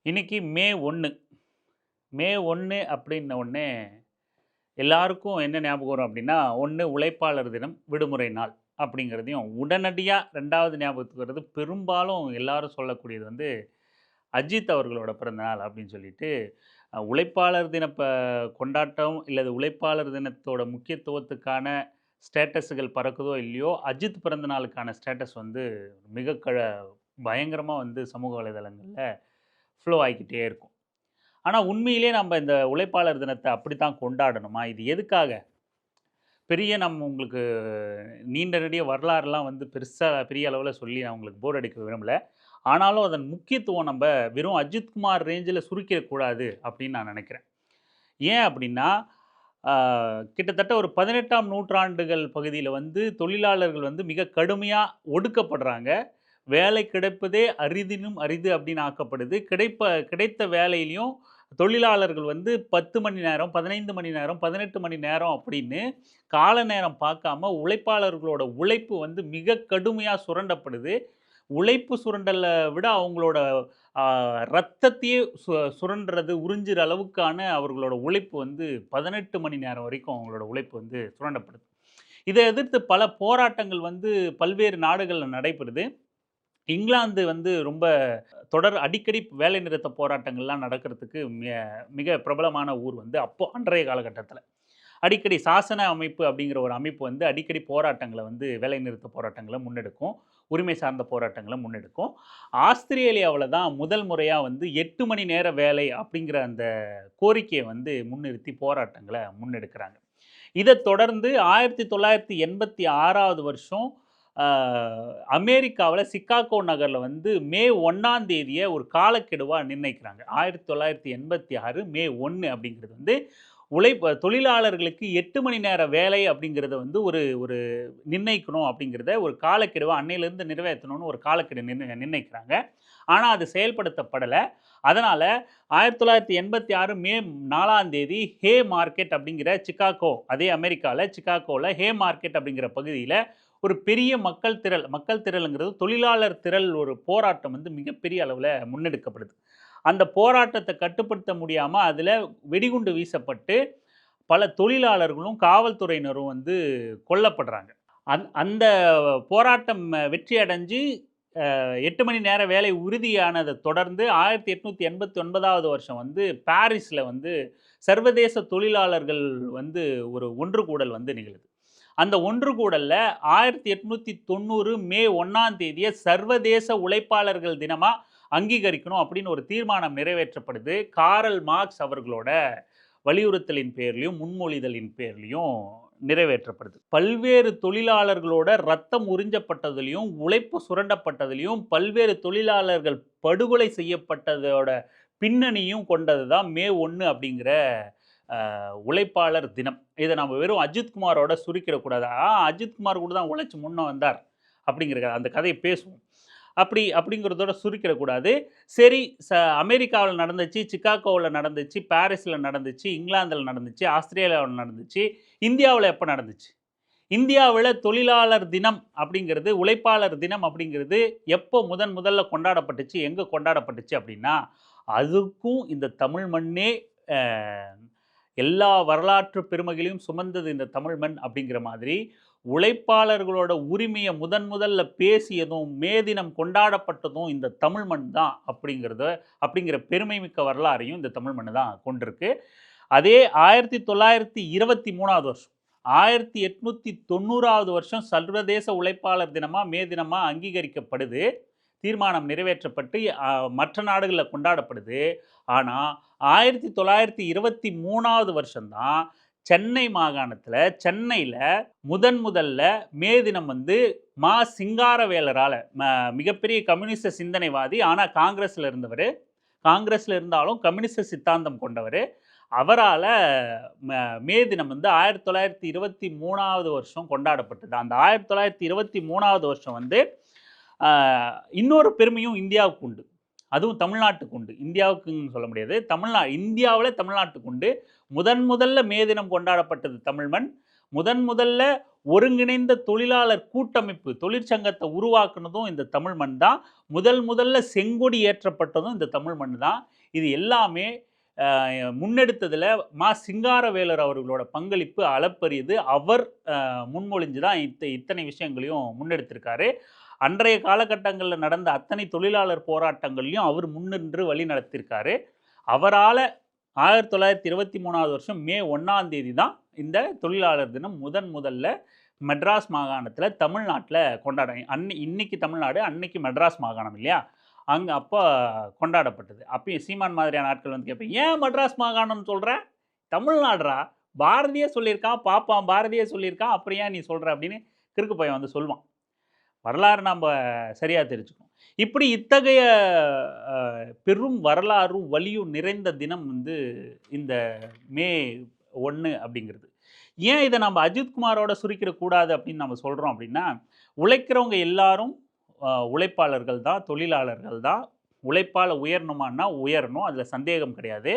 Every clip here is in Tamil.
இன்னைக்கு மே 1 அப்படின்ன உடனே எல்லாருக்கும் என்ன ஞாபகம் வரும் அப்படின்னா, 1 உழைப்பாளர் தினம், விடுமுறை நாள் அப்படிங்கிறதையும், உடனடியா 2வது ஞாபகத்துக்கு வர்றது பெரும்பாலும் எல்லாரும் சொல்லக்கூடியது வந்து, அஜித் அவர்களோட பிறந்த நாள் அப்படின்னு சொல்லிட்டு, உழைப்பாளர் தின கொண்டாட்டம் இல்லது உழைப்பாளர் தினத்தோட முக்கியத்துவத்துக்கான ஸ்டேட்டஸுகள் பறக்குதோ இல்லையோ, அஜித் பிறந்த நாளுக்கான ஸ்டேட்டஸ் வந்து மிக பயங்கரமா வந்து சமூக வலைதளங்கள்ல ஃப்ளோ ஆகிக்கிட்டே இருக்கும். ஆனா, உண்மையிலேயே நம்ம இந்த உழைப்பாளர் தினத்த அப்படித்தான் கொண்டாடணுமா? இது எதுக்காக? நம்ம உங்களுக்கு நீண்ட நெடிய வரலாறுலாம் வந்து பெரிய அளவுல சொல்லி நான் உங்களுக்கு போர் அடிக்க விரும்பல. ஆனாலும் அதன் முக்கியத்துவம் நம்ப வெறும் அஜித்குமார் ரேஞ்சில சுருக்கிடக்கூடாது அப்படின்னு நான் நெனைக்கிறேன். ஏன் அப்படின்னா, ஆ கிட்டத்தட்ட ஒரு 18ஆம் நூற்றாண்டுகள் பகுதியில வந்து தொழிலாளர்கள் வந்து மிக கடுமையா ஒடுக்கப்படுறாங்க. வேலை கிடைப்பதே அரிதினும் அரிது அப்படின்னு ஆக்கப்படுது. கிடைத்த வேலையிலயும் தொழிலாளர்கள் வந்து 10 மணி நேரம், 15 மணி நேரம், 18 மணி நேரம் அப்படின்னு கால நேரம் பார்க்காம உழைப்பாளர்களோட உழைப்பு வந்து மிக கடுமையா சுரண்டப்படுது. உழைப்பு சுரண்டல விட அவங்களோட ஆ ரத்தத்தையே சுரண்டுறது, உறிஞ்சுற அளவுக்கான அவர்களோட உழைப்பு வந்து 18 மணி நேரம் வரைக்கும் அவங்களோட உழைப்பு வந்து சுரண்டப்படுது. இத எதிர்த்து பல போராட்டங்கள் வந்து பல்வேறு நாடுகள்ல நடைபெறுது. இங்கிலாந்து வந்து ரொம்ப அடிக்கடி வேலைநிறுத்த போராட்டங்கள்லாம் நடக்கிறதுக்கு மிக பிரபலமான ஊர் வந்து அன்றைய காலகட்டத்தில. அடிக்கடி சாசன அமைப்பு அப்படிங்கிற ஒரு அமைப்பு வந்து அடிக்கடி போராட்டங்கள வந்து வேலைநிறுத்த போராட்டங்கள முன்னெடுக்கும். உரிமை சார்ந்த போராட்டங்கள முன்னெடுக்கும். ஆஸ்திரேலியாவுல தான் முதல் முறையா வந்து 8 மணி நேர வேலை அப்படிங்கிற அந்த கோரிக்கைய வந்து முன்னிறுத்தி போராட்டங்கள முன்னெடுக்கிறாங்க. இதைத் தொடர்ந்து 1986வது வருஷம் அ அமெரிக்காவுல சிக்காகோ நகர்ல வந்து மே 1ஆம் தேதிய ஒரு காலக்கெடுவா நிர்ணயிக்கிறாங்க. 1986 மே 1 அப்படிங்கிறது வந்து தொழிலாளர்களுக்கு 8 மணி நேர வேலை அப்படிங்கிறத வந்து ஒரு ஒரு நிர்ணயிக்கணும் அப்படிங்கிறத ஒரு காலக்கெடுவா அன்னையிலிருந்து நிறைவேத்தணும்னு ஒரு காலக்கெடு நிர்ணயிக்கிறாங்க. ஆனா அது செயல்படுத்தப்படல. அதனால 1986 மே 4ஆம் தேதி ஹே மார்க்கெட் அப்படிங்கிற அதே அமெரிக்கால சிக்காகோல ஹே மார்க்கெட் அப்படிங்கிற பகுதியில ஒரு பெரிய மக்கள் திரள்ங்கிறது தொழிலாளர் திரள் ஒரு போராட்டம் வந்து மிகப்பெரிய அளவுல முன்னெடுக்கப்படுது. அந்த போராட்டத்த கட்டுப்படுத்த முடியாம அதுல வெடிகுண்டு வீசப்பட்டு பல தொழிலாளர்களும், காவல்துறையினரும் வந்து கொல்லப்படுறாங்க. அந்த போராட்டம் வெற்றி அடைஞ்சு 8 மணி நேர வேலை உறுதியானத தொடர்ந்து 1889வது வருஷம் வந்து பாரிஸ்ல வந்து சர்வதேச தொழிலாளர்கள் வந்து ஒரு ஒன்றுகூடல் வந்து நிகழுது. அந்த ஒன்றுகூடல்ல 1890 மே 1ஆம் தேதிய சர்வதேச உழைப்பாளர்கள் தினமா அங்கீகரிக்கணும் அப்படின்னு ஒரு தீர்மானம் நிறைவேற்றப்படுது. காரல் மார்க்ஸ் அவர்களோட வலியுறுத்தலின் பேர்லயும், முன்மொழிதலின் பேர்லயும் நிறைவேற்றப்படுது. பல்வேறு தொழிலாளர்களோட ரத்தம் உறிஞ்சப்பட்டதிலும், உழைப்பு சுரண்டப்பட்டதிலும், பல்வேறு தொழிலாளர்கள் படுகொலை செய்யப்பட்டதோட பின்னணியும் கொண்டது தான் மே 1 அப்படிங்கிற உழைப்பாளர் தினம். இத நம்ம வெறும் அஜித்குமாரோட சுருக்கிடக்கூடாது. அஜித்குமார் கூட தான் உழைச்சு முன்ன வந்தார் அப்படிங்கிற அந்த கதைய பேசுவோம். அப்படிங்கிறதோட சுருக்கிடக்கூடாது. சரி, அமெரிக்காவுல நடந்துச்சு, சிக்காகோவுல நடந்துச்சு, பாரிஸ்ல நடந்துச்சு, இங்கிலாந்துல நடந்துச்சு, ஆஸ்திரேலியாவுல நடந்துச்சு. இந்தியாவுல எப்ப நடந்துச்சு? இந்தியாவுல தொழிலாளர் தினம் அப்படிங்கிறது, உழைப்பாளர் தினம் அப்படிங்கிறது எப்போ முதல்ல கொண்டாடப்பட்டுச்சு, எங்க கொண்டாடப்பட்டுச்சு அப்படின்னா, அதுக்கும் இந்த தமிழ் மண்ணே அ எல்லா வரலாற்று பெருமைகளையும் சுமந்தது இந்த தமிழ் மண் அப்படிங்கிற மாதிரி, உழைப்பாளர்களோட உரிமைய முதல்ல பேசியதும், மே தினம் கொண்டாடப்பட்டதும் இந்த தமிழ் மண் தான் அப்படிங்கிற பெருமை மிக்க வரலாறையும் இந்த தமிழ் மண்ணு தான் கொண்டிருக்கு. அதே 1923வது வருஷம் 1890வது வருஷம் சர்வதேச உழைப்பாளர் தினமா, மே தினமா அங்கீகரிக்கப்படுது. தீர்மானம் நிறைவேற்றப்பட்டு மற்ற நாடுகள்ல கொண்டாடப்படுது. ஆனா 1923வது வருஷம் தான் சென்னை மாகாணத்துல, சென்னையில முதல்ல மே தினம் வந்து சிங்காரவேலரால மிகப்பெரிய கம்யூனிஸ்ட் சிந்தனைவாதி. ஆனா காங்கிரஸ்ல இருந்தாலும் கம்யூனிஸ்ட் சித்தாந்தம் கொண்டவரு. அவரால மே தினம் வந்து 1923வது வருஷம் கொண்டாடப்பட்டது. அந்த 1923வது வருஷம் வந்து இன்னொரு பெருமையும் இந்தியாவுக்கு உண்டு. அதுவும் தமிழ்நாட்டுக்கு உண்டு. இந்தியாவுக்குன்னு சொல்ல முடியாது. இந்தியாவுல தமிழ்நாட்டுக்கு உண்டு. முதல்ல மே தினம் கொண்டாடப்பட்டது தமிழ் மண். முதல்ல ஒருங்கிணைந்த தொழிலாளர் கூட்டமைப்பு தொழிற்சங்கத்தை உருவாக்குனதும் இந்த தமிழ் மண் தான். முதல்ல செங்கொடி ஏற்றப்பட்டதும் இந்த தமிழ் மண் தான். இது எல்லாமே முன்னெடுத்ததில் சிங்காரவேலர் அவர்களோட பங்களிப்பு அளப்பரியது. அவர் முன்மொழிஞ்சு தான் இத்தனை விஷயங்களையும் முன்னெடுத்திருக்காரு. அன்றைய காலகட்டங்களில் நடந்த அத்தனை தொழிலாளர் போராட்டங்களையும் அவர் முன்னின்று வழி நடத்தியிருக்காரு. அவரால் 1923 வருஷம் மே 1 தான் இந்த தொழிலாளர் தினம் முதல்ல மெட்ராஸ் மாகாணத்தில் தமிழ்நாட்டில் இன்னைக்கு தமிழ்நாடு, அன்னைக்கு மெட்ராஸ் மாகாணம் இல்லையா, அங்கே அப்போ கொண்டாடப்பட்டது. அப்பயும் சீமான் மாதிரியான ஆட்கள் வந்து கேட்பேன், ஏன் மெட்ராஸ் மாகாணம்னு சொல்கிற, தமிழ்நாடுரா, பாரதியே சொல்லியிருக்கான், பாப்பான் பாரதியே சொல்லியிருக்கான், அப்புறம் ஏன் நீ சொல்கிற அப்படின்னு கிறுக்கு பையன் வந்து சொல்லுவான். வரலாறு நாம் சரியாக தெரிஞ்சுக்கணும். இப்படி இத்தகைய பெரும் வரலாறும் வலியும் நிறைந்த தினம் வந்து இந்த மே 1 அப்படிங்கிறது. ஏன் இதை நம்ம அஜித்குமாரோட சுருக்கிடக்கூடாது அப்படின்னு நம்ம சொல்கிறோம் அப்படின்னா, உழைக்கிறவங்க எல்லாரும் உழைப்பாளர்கள் தான், தொழிலாளர்கள் தான். உழைப்பால் உயரணுமான்னா உயரணும், அதில் சந்தேகம் கிடையாது.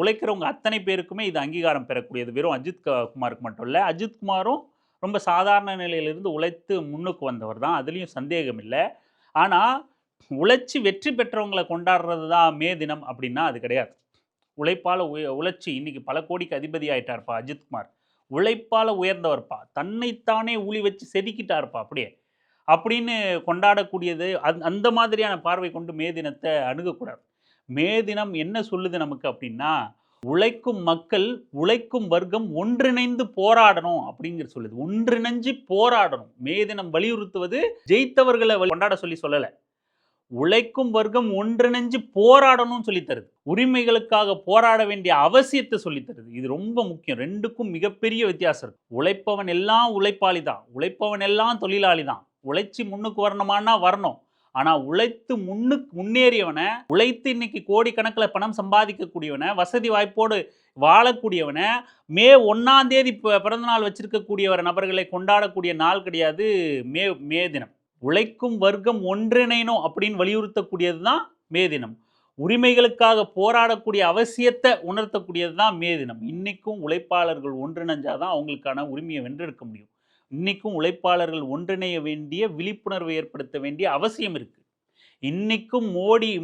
உழைக்கிறவங்க அத்தனை பேருக்குமே இது அங்கீகாரம் பெறக்கூடியது. வெறும் குமாருக்கு மட்டும் இல்லை, அஜித்குமாரும் ரொம்ப சாதாரண நிலையிலிருந்து உழைத்து முன்னுக்கு வந்தவர் தான், அதுலேயும் சந்தேகம் இல்லை. ஆனால் உழைச்சி வெற்றி பெற்றவங்களை கொண்டாடுறது தான் மே தினம் அப்படின்னா அது கிடையாது. உழைப்பால் உழைச்சி இன்னைக்கு பல கோடிக்கு அதிபதி ஆயிட்டார்ப்பா அஜித்குமார். உழைப்பால் உயர்ந்தவர்ப்பா, தன்னைத்தானே ஊழி வச்சு செதுக்கிட்டார்ப்பா அப்படியே அப்படின்னு கொண்டாடக்கூடியது. அந்த மாதிரியான பார்வை கொண்டு மே தினத்தை அணுகக்கூடாது. மே தினம் என்ன சொல்லுது நமக்கு அப்படின்னா, உழைக்கும் மக்கள், உழைக்கும் வர்க்கம் ஒன்றிணைந்து போராடணும் அப்படிங்கிற சொல்லுது. ஒன்றிணைஞ்சு போராடணும். மே தினம் வலியுறுத்துவது ஜெயித்தவர்களை கொண்டாட சொல்லலை, உழைக்கும் வர்க்கம் ஒன்றிணைஞ்சு போராடணும்னு சொல்லி தருது. உரிமைகளுக்காக போராட வேண்டிய அவசியத்தை சொல்லி தருது. இது ரொம்ப முக்கியம். ரெண்டுக்கும் மிகப்பெரிய வித்தியாசம் இருக்கு. உழைப்பவன் எல்லாம் உழைப்பாளி தான், உழைப்பவன் எல்லாம் தொழிலாளி தான். உழைச்சி முன்னுக்கு வரணுமானா வரணும். ஆனால் உழைத்து முன்னேறியவனை, உழைத்து இன்னைக்கு கோடிக்கணக்கில் பணம் சம்பாதிக்கக்கூடியவனை, வசதி வாய்ப்போடு வாழக்கூடியவனை, மே 1 பிறந்தநாள் வச்சிருக்கக்கூடிய நபர்களை கொண்டாடக்கூடிய நாள் கிடையாது மே தினம். உழைக்கும் வர்க்கம் ஒன்றிணைணும் அப்படின்னு வலியுறுத்தக்கூடியது தான் மே தினம். உரிமைகளுக்காக போராடக்கூடிய அவசியத்தை உணர்த்தக்கூடியது தான் மே தினம். இன்னைக்கும் உழைப்பாளர்கள் ஒன்றிணைஞ்சாதான் அவங்களுக்கான உரிமையை வென்றெடுக்க முடியும். இன்னைக்கும் உழைப்பாளர்கள் ஒன்றிணைய வேண்டிய, விழிப்புணர்வு ஏற்படுத்த வேண்டிய அவசியம் இருக்கு. இன்னைக்கும்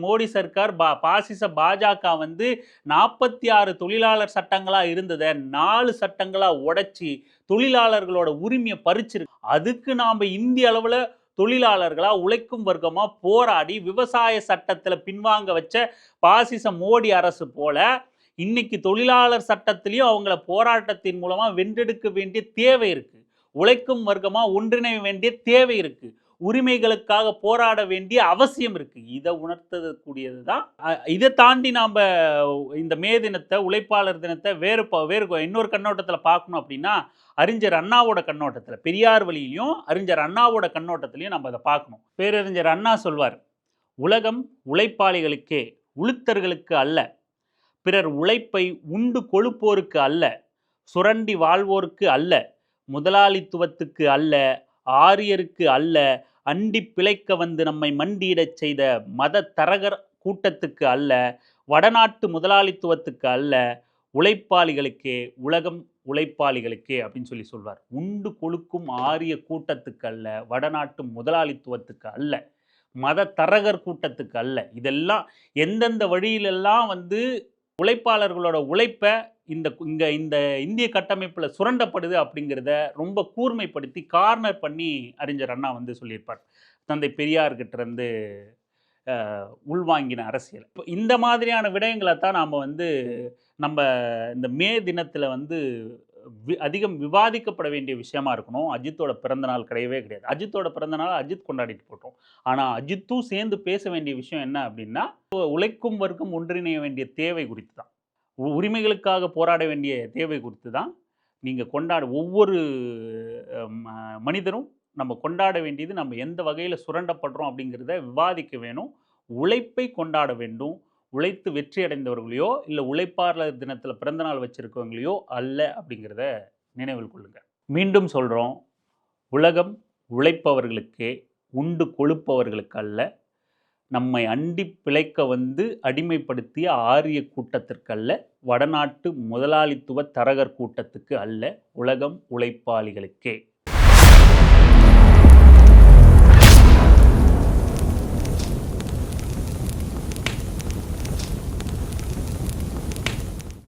மோடி சர்க்கார் பாசிச பாஜக வந்து 46 தொழிலாளர் சட்டங்களா இருந்ததை 4 சட்டங்களா உடைச்சி தொழிலாளர்களோட உரிமையை பறிச்சிருக்கு. அதுக்கு நாம் இந்திய அளவில் தொழிலாளர்களா, உழைக்கும் வர்க்கமா போராடி விவசாய சட்டத்தில் பின்வாங்க வச்ச பாசிச மோடி அரசு போல இன்னைக்கு தொழிலாளர் சட்டத்திலையும் அவங்கள போராட்டத்தின் மூலமா வென்றெடுக்க வேண்டிய தேவை இருக்கு. உழைக்கும் வர்க்கமா ஒன்றிணைய வேண்டிய தேவை இருக்கு. உரிமைகளுக்காக போராட வேண்டிய அவசியம் இருக்கு. இதை உணர்த்தக்கூடியது தான். இதை தாண்டி நாம் இந்த மே தினத்தை, உழைப்பாளர் தினத்தை வேறு இன்னொரு கண்ணோட்டத்தில் பார்க்கணும் அப்படின்னா, அறிஞர் அண்ணாவோட கண்ணோட்டத்தில், பெரியார் வழியிலையும் அறிஞர் அண்ணாவோட கண்ணோட்டத்திலையும் நம்ம அதை பார்க்கணும். பேரறிஞர் அண்ணா சொல்வார், உலகம் உழைப்பாளிகளுக்கே, உளுத்தர்களுக்கு அல்ல. பிறர் உழைப்பை உண்டு கொழுப்போருக்கு அல்ல, சுரண்டி வாழ்வோருக்கு அல்ல, முதலாளித்துவத்துக்கு அல்ல, ஆரியருக்கு அல்ல, அண்டி பிழைக்க வந்து நம்மை மண்டியிடச் செய்த மத தரகர் கூட்டத்துக்கு அல்ல, வடநாட்டு முதலாளித்துவத்துக்கு அல்ல, உழைப்பாளிகளுக்கே, உலகம் உழைப்பாளிகளுக்கே அப்படின்னு சொல்வார். உண்டு கொழுக்கும் ஆரிய கூட்டத்துக்கு அல்ல, வடநாட்டு முதலாளித்துவத்துக்கு அல்ல, மத தரகர் கூட்டத்துக்கு அல்ல. இதெல்லாம் எந்தெந்த வழியிலெல்லாம் வந்து உழைப்பாளர்களோட உழைப்பை இந்த இந்திய கட்டமைப்பில் சுரண்டப்படுது அப்படிங்கிறத ரொம்ப கூர்மைப்படுத்தி கார்னர் பண்ணி அறிஞர் அண்ணா வந்து சொல்லியிருப்பார். தந்தை பெரியார்கிட்ட இருந்து உள்வாங்கின அரசியல். இப்போ இந்த மாதிரியான விடயங்களை தான் நாம் வந்து நம்ம இந்த மே தினத்தில் வந்து அதிகம் விவாதிக்கப்பட வேண்டிய விஷயமா இருக்கணும். அஜித்தோட பிறந்தநாள் கிடையவே கிடையாது. அஜித்தோட பிறந்தநாள் அஜித் கொண்டாடிட்டு போட்டோம். ஆனால் அஜித்தும் சேர்ந்து பேச வேண்டிய விஷயம் என்ன அப்படின்னா, உழைக்கும் வர்க்கம் ஒன்றிணைய வேண்டிய தேவை குறித்து தான், உரிமைகளுக்காக போராட வேண்டிய தேவை குறித்து தான் நீங்கள் ஒவ்வொரு மனிதரும் நம்ம கொண்டாட வேண்டியது, நம்ம எந்த வகையில் சுரண்டப்படுறோம் அப்படிங்கிறத விவாதிக்க வேணும். உழைப்பை கொண்டாட வேண்டும். உழைத்து வெற்றி அடைந்தவர்களையோ இல்லை உழைப்பாளர் தினத்தில் பிறந்தநாள் வச்சிருக்கவங்களையோ அல்ல அப்படிங்கிறத நினைவில் கொள்ளுங்கள். மீண்டும் சொல்கிறோம், உலகம் உழைப்பவர்களுக்கே, உண்டு கொழுப்பவர்களுக்கு அல்ல. நம்மை அண்டி பிழைக்க வந்து அடிமைப்படுத்திய ஆரிய கூட்டத்திற்கல்ல, வடநாட்டு முதலாளித்துவ தரகர் கூட்டத்துக்கு அல்ல, உலகம் உழைப்பாளிகளுக்கே.